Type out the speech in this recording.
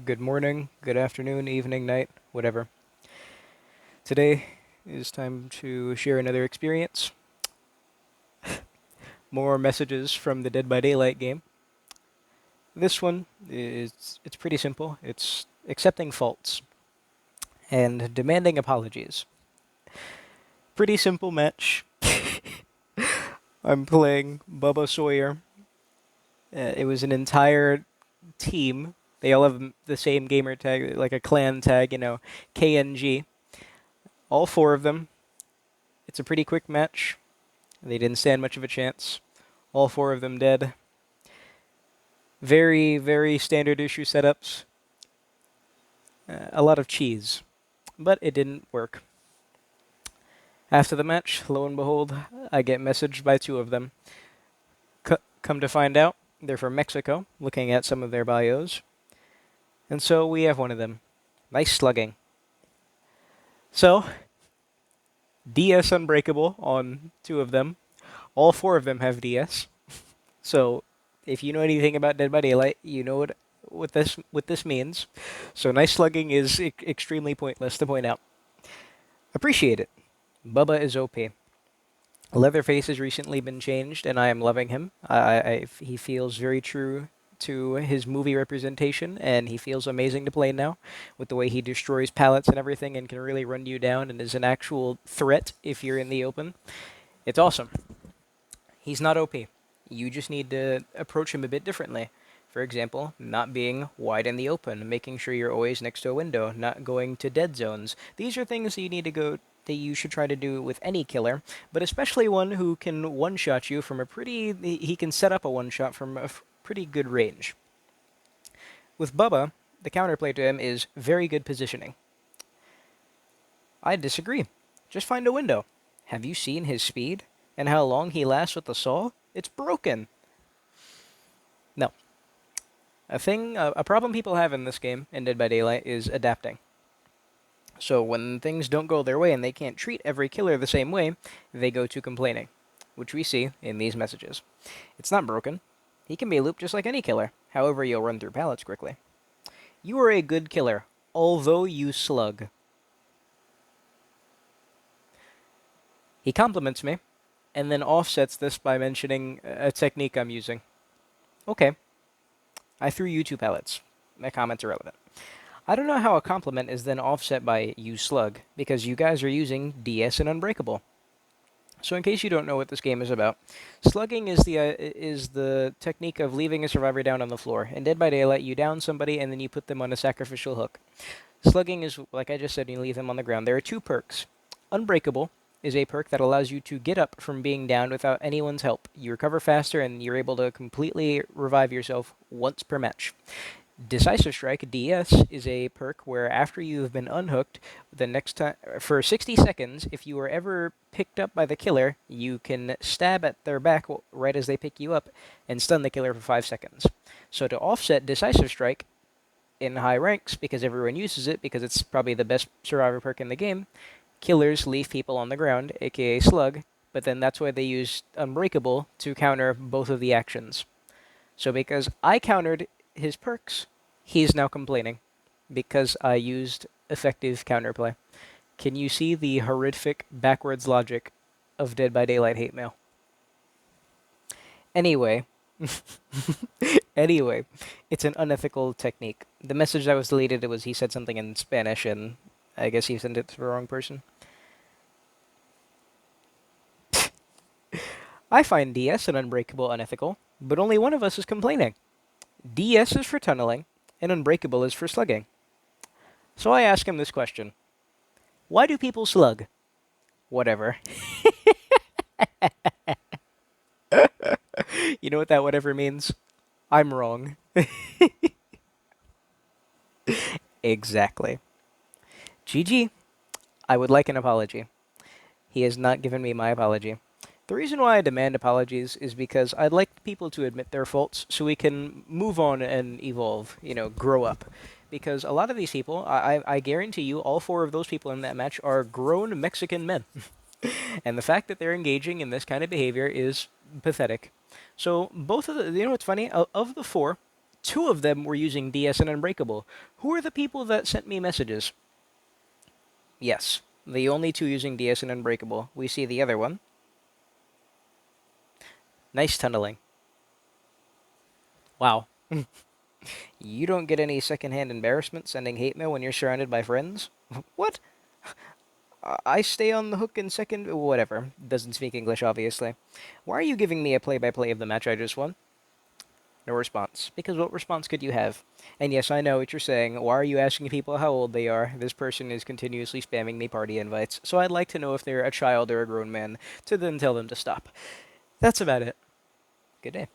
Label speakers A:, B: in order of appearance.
A: good morning, good afternoon, evening, night, whatever. Today is time to share another experience. More messages from the Dead by Daylight game. This one is it's pretty simple. It's accepting faults and demanding apologies. Pretty simple match. I'm playing Bubba Sawyer. It was an entire team. They all have the same gamer tag, like a clan tag, KNG. All four of them. It's a pretty quick match. They didn't stand much of a chance. All four of them dead. Very, very standard issue setups. A lot of cheese. But it didn't work. After the match, lo and behold, I get messaged by two of them. Come to find out, they're from Mexico, looking at some of their bios. And so we have one of them. Nice slugging. So, DS Unbreakable on two of them. All four of them have DS. So, if you know anything about Dead by Daylight, you know what this means. So, nice slugging is extremely pointless to point out. Appreciate it. Bubba is OP. Leatherface has recently been changed, and I am loving him. He feels very true to his movie representation, and he feels amazing to play now with the way he destroys pallets and everything and can really run you down and is an actual threat if you're in the open. It's awesome. He's not OP. You just need to approach him a bit differently. For example, not being wide in the open, making sure you're always next to a window, not going to dead zones. These are things that you should try to do with any killer, but especially one who can one-shot you from he can set up a one-shot from a pretty good range. With Bubba, the counterplay to him is very good positioning. I disagree. Just find a window. Have you seen his speed and how long he lasts with the saw? It's broken. No. A problem people have in this game, in Dead by Daylight, is adapting. So when things don't go their way and they can't treat every killer the same way, they go to complaining, which we see in these messages. It's not broken. He can be looped just like any killer. However, you'll run through pallets quickly. You are a good killer, although you slug. He compliments me, and then offsets this by mentioning a technique I'm using. Okay, I threw you two pellets. My comment's irrelevant. I don't know how a compliment is then offset by you slug, because you guys are using DS and Unbreakable. So in case you don't know what this game is about, slugging is the technique of leaving a survivor down on the floor. In Dead by Daylight, you down somebody and then you put them on a sacrificial hook. Slugging is, like I just said, you leave them on the ground. There are two perks. Unbreakable is a perk that allows you to get up from being down without anyone's help. You recover faster and you're able to completely revive yourself once per match. Decisive Strike (DS) is a perk where after you have been unhooked, the next time for 60 seconds, if you are ever picked up by the killer, you can stab at their back right as they pick you up and stun the killer for 5 seconds. So to offset Decisive Strike in high ranks, because everyone uses it because it's probably the best survivor perk in the game, killers leave people on the ground, aka slug, but then that's why they use Unbreakable to counter both of the actions. So because I countered his perks, he's now complaining because I used effective counterplay. Can you see the horrific backwards logic of Dead by Daylight hate mail? Anyway, anyway, it's an unethical technique. The message that was deleted was he said something in Spanish, and I guess he sent it to the wrong person. I find DS and Unbreakable unethical, but only one of us is complaining. DS is for tunneling, and Unbreakable is for slugging. So I ask him this question. Why do people slug? Whatever. You know what that whatever means? I'm wrong. Exactly. GG. I would like an apology. He has not given me my apology. The reason why I demand apologies is because I'd like people to admit their faults so we can move on and evolve, grow up. Because a lot of these people, I guarantee you, all four of those people in that match are grown Mexican men. And the fact that they're engaging in this kind of behavior is pathetic. So both of the, you know what's funny? Of the four, Two of them were using DS and Unbreakable. Who are the people that sent me messages? Yes, the only two using DS and Unbreakable. We see the other one. Nice tunneling. Wow. You don't get any secondhand embarrassment sending hate mail when you're surrounded by friends? What? I stay on the hook in second. Whatever. Doesn't speak English, obviously. Why are you giving me a play by play of the match I just won? No response. Because what response could you have? And yes, I know what you're saying. Why are you asking people how old they are? This person is continuously spamming me party invites, so I'd like to know if they're a child or a grown man, to then tell them to stop. That's about it. Good day.